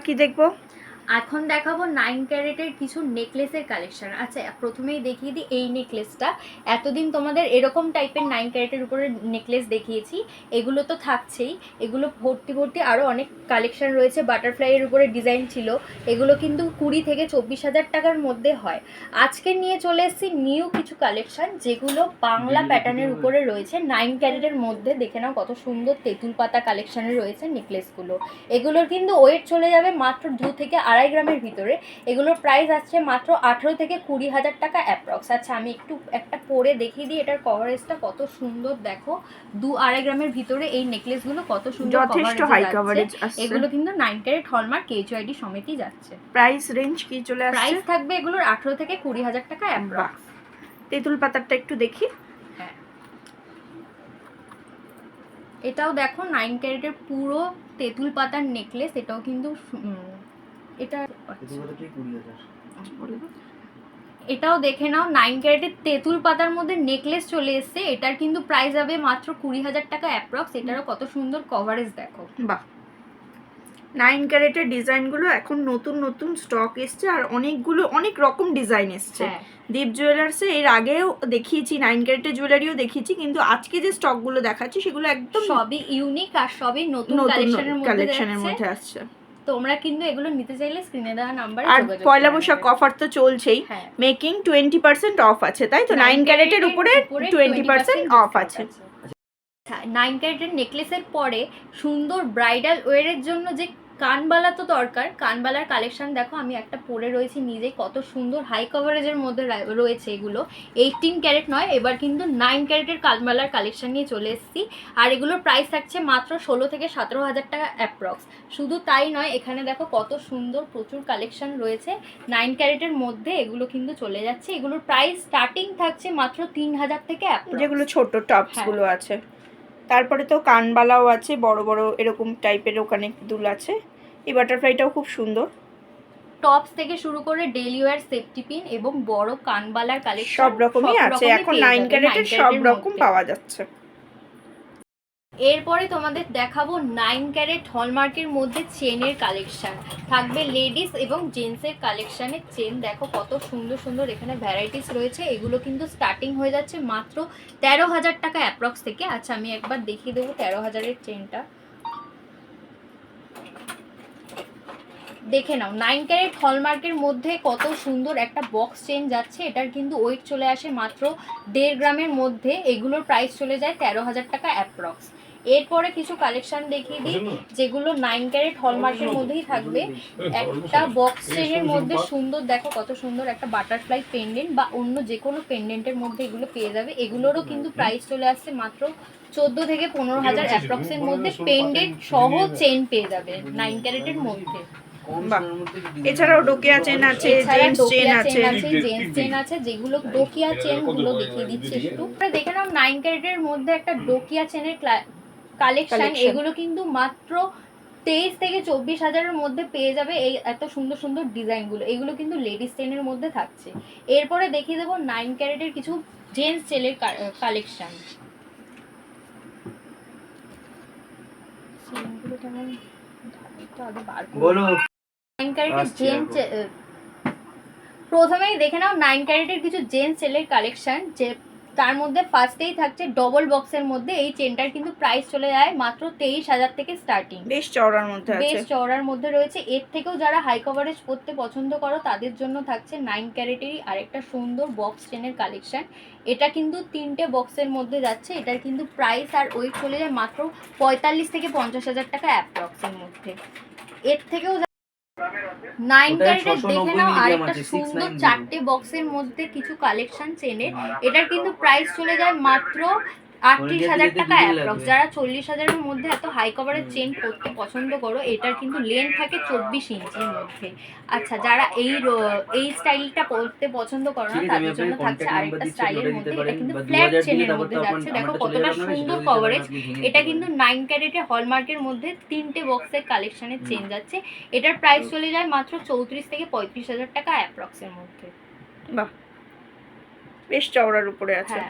কি দেখবো? এখন দেখাবো 9 ক্যারেটের কিছু নেকলেসের কালেকশন। আচ্ছা, প্রথমেই দেখিয়ে দিই এই নেকলেসটা। এতদিন তোমাদের এরকম টাইপের 9 ক্যারেটের উপরে নেকলেস দেখিয়েছি, এগুলো তো থাকছেই। এগুলো ভর্তি ভর্তি আরও অনেক কালেকশন রয়েছে। বাটারফ্লাইয়ের উপরে ডিজাইন ছিল, এগুলো কিন্তু 20 থেকে 24,000 টাকার মধ্যে হয়। আজকে নিয়ে চলে এসেছি নিউ কিছু কালেকশন, যেগুলো বাংলা প্যাটার্নের উপরে রয়েছে। 9 ক্যারেটের মধ্যে দেখে নাও কত সুন্দর তেঁতুল পাতা কালেকশানে রয়েছে নেকলেসগুলো। এগুলোর কিন্তু ওয়েট চলে যাবে মাত্র 2 থেকে 2.5 গ্রামের ভিতরে। এগুলোর প্রাইস আসছে মাত্র 18 থেকে 20,000 টাকা অ্যাপ্রক্স। আচ্ছা, আমি একটু একটা পরে দেখিয়ে দিই এটার কভারেজটা কত সুন্দর। দেখো 2-2.5 গ্রামের ভিতরে এই নেকলেসগুলো কত সুন্দর, যথেষ্ট হাই কভারেজ আসছে। এগুলো কিন্তু 9 ক্যারেট হলমার্ক KHYD সমেতই যাচ্ছে। প্রাইস রেঞ্জ কি চলে আসছে? প্রাইস থাকবে এগুলোর 18 থেকে 20,000 টাকা অ্যাপ্রক্স। তেঁতুল পাতারটা একটু দেখি। হ্যাঁ, এটাও দেখো 9 ক্যারেটের পুরো তেঁতুল পাতার নেকলেস। এটাও কিন্তু এটাও দেখে নাও 9 ক্যারেটের তেঁতুল পাতার মধ্যে নেকলেস চলে এসছে। এটার কিন্তু প্রাইস হবে মাত্র 20,000 টাকা অ্যাপ্রক্স। এটারও কত সুন্দর কভারেজ দেখো। বাহ, 9 ক্যারেটের ডিজাইনগুলো এখন নতুন নতুন স্টক এসছে, আর অনেক রকম ডিজাইন এসছে। দীপ জুয়েলার্সে এর আগেও দেখিয়েছি 9 ক্যারেটের জুয়েলারিও দেখিয়েছি, কিন্তু আজকে যে স্টকগুলো দেখাচ্ছি সেগুলো একদম সবই ইউনিক আর সবই নতুন কালেকশনের মধ্যে আসছে। তোমরা কিন্তু এগুলো নিতে চাইলে স্ক্রিনে দেওয়া নাম্বারে যোগাযোগ করবে। পয়লা বৈশাখ অফার তো চলছেই, মেকিং 20% অফ আছে, তাই তো? 9 ক্যারেটের উপরে 20% অফ আছে। 9 ক্যারেটের নেকলেসের পরে সুন্দর ব্রাইডাল ওয়্যারের জন্য যে কানবালা তো দরকার। কানবালার কালেকশন দেখো, আমি একটা পরে রয়েছি নিজেই, কত সুন্দর হাই কভারেজের মধ্যে রয়েছে। এগুলো 18 ক্যারেট নয়, এবার কিন্তু 9 ক্যারেটের কানবালার কালেকশন নিয়ে চলে এসেছি। আর এগুলোর প্রাইস থাকছে মাত্র 16 থেকে 17,000 টাকা অ্যাপ্রক্স। শুধু তাই নয়, এখানে দেখো কত সুন্দর প্রচুর কালেকশন রয়েছে 9 ক্যারেটের মধ্যে। এগুলো কিন্তু চলে যাচ্ছে, এগুলোর প্রাইস স্টার্টিং থাকছে মাত্র 3,000 থেকে অ্যাপ্রক্স, যেগুলো ছোট টপসগুলো আছে। তারপরে তো কানবালাও আছে, বড় বড় এরকম টাইপের ওখানে দুল আছে। এই বাটারফ্লাইটাও খুব সুন্দর। টপস থেকে শুরু করে ডেইলি ওয়্যার, সেফটি পিন এবং বড় কানবালার কালেকশন সব রকমই আছে। এখন 9 ক্যারেটের সব রকম পাওয়া যাচ্ছে। এরপরে তোমাদের দেখাবো 9 ক্যারেট হলমার্কের মধ্যে চেনের কালেকশন থাকবে। লেডিস এবং জেন্টসের কালেকশনের চেন দেখো কত সুন্দর সুন্দর এখানে ভ্যারাইটিস রয়েছে। এগুলো কিন্তু স্টার্টিং হয়ে যাচ্ছে মাত্র 13,000 টাকা অ্যাপ্রক্স থেকে। আচ্ছা, আমি একবার দেখিয়ে দেবো 13,000-এর চেনটা। দেখে নাও 9 ক্যারেট হলমার্কের মধ্যে কত সুন্দর একটা বক্স চেন যাচ্ছে। এটার কিন্তু ওয়েট চলে আসে মাত্র 1.5 গ্রামের মধ্যে। এগুলোর প্রাইস চলে যায় 13,000 টাকা অ্যাপ্রক্স। এরপরে কিছু কালেকশন দেখিয়ে দিই যেগুলো 9 ক্যারেট হলমার্কের মধ্যেই থাকবে। একটা বক্স চেনের মধ্যে সুন্দর, দেখো কত সুন্দর একটা বাটারফ্লাই পেন্ডেন্ট বা অন্য যে কোনো পেন্ডেন্টের মধ্যে এগুলো পেয়ে যাবে। এগুলোরও কিন্তু প্রাইস চলে আসছে মাত্র 14 থেকে 15,000 অ্যাপ্রক্সের মধ্যে। পেন্ডেন্ট সহ চেন পেয়ে যাবে 9 ক্যারেটের মধ্যে। এছাড়াও ডোকিয়া চেন আছে, জেন্টস চেন আছে, জেন্টস চেন আছে। যেগুলো ডোকিয়া চেন গুলো দেখিয়ে দিচ্ছি একটু। দেখে নাও 9 ক্যারেটের মধ্যে একটা ডোকিয়া চেনের কালেকশন। এগুলো কিন্তু মাত্র 23 থেকে 24,000-এর মধ্যে পেয়ে যাবে। এই এত সুন্দর সুন্দর ডিজাইনগুলো, এগুলো কিন্তু লেডিস চেনের মধ্যে থাকছে। এরপরে দেখিয়ে দেবো 9 ক্যারেটের কিছু জেন্টস চেনের কালেকশন। বলো 9 ক্যারেটের জেন্টস, প্রথমেই দেখে নাও 9 ক্যারেটের কিছু জেন্টস চেনের কালেকশন, যে তার মধ্যে ফার্স্টেই থাকছে ডবল বক্সের মধ্যে। এই চেনটার কিন্তু প্রাইস চলে যায় মাত্র 23,000 থেকে স্টার্টিং। বেশ চওড়ার মধ্যে রয়েছে। এর থেকেও যারা হাই কভারেজ পড়তে পছন্দ করো তাদের জন্য থাকছে 9 ক্যারেটেরই আরেকটা সুন্দর বক্স চেনের কালেকশন। এটা কিন্তু 3টে বক্সের মধ্যে যাচ্ছে। এটার কিন্তু প্রাইস আর ওয়েট চলে যায় মাত্র 45 থেকে 50,000 টাকা অ্যাপ্রক্সের মধ্যে। এর থেকেও 9 ক্যারেটের দেখে নাও আরেকটা সুন্দর 4টে বক্সের মধ্যে কিছু কালেকশন চেনের। এটার কিন্তু প্রাইস চলে যায় মাত্র 38,000 টাকা অ্যাপ্রক্স। যারা 40,000-এর মধ্যে এত হাই কভারের চেন পরতে পছন্দ করো, এটার কিন্তু লেন্থ থাকে 24 ইঞ্চির মধ্যে। আচ্ছা, যারা এই স্টাইলটা পরতে পছন্দ করো না তাদের জন্য থাকছে আরেকটা স্টাইলের মধ্যে। এটা কিন্তু ফ্ল্যাট চেনের মধ্যে যাচ্ছে। দেখো কতটা সুন্দর কভারেজ। এটা কিন্তু 9 ক্যারেটের হলমার্কের মধ্যে 3টে বক্সের কালেকশনের চেন যাচ্ছে। এটার প্রাইস চলে যায় মাত্র 34 থেকে 35,000 টাকা অ্যাপ্রক্সের মধ্যে। বাহ, বেশ চওড়ার উপরে আছে।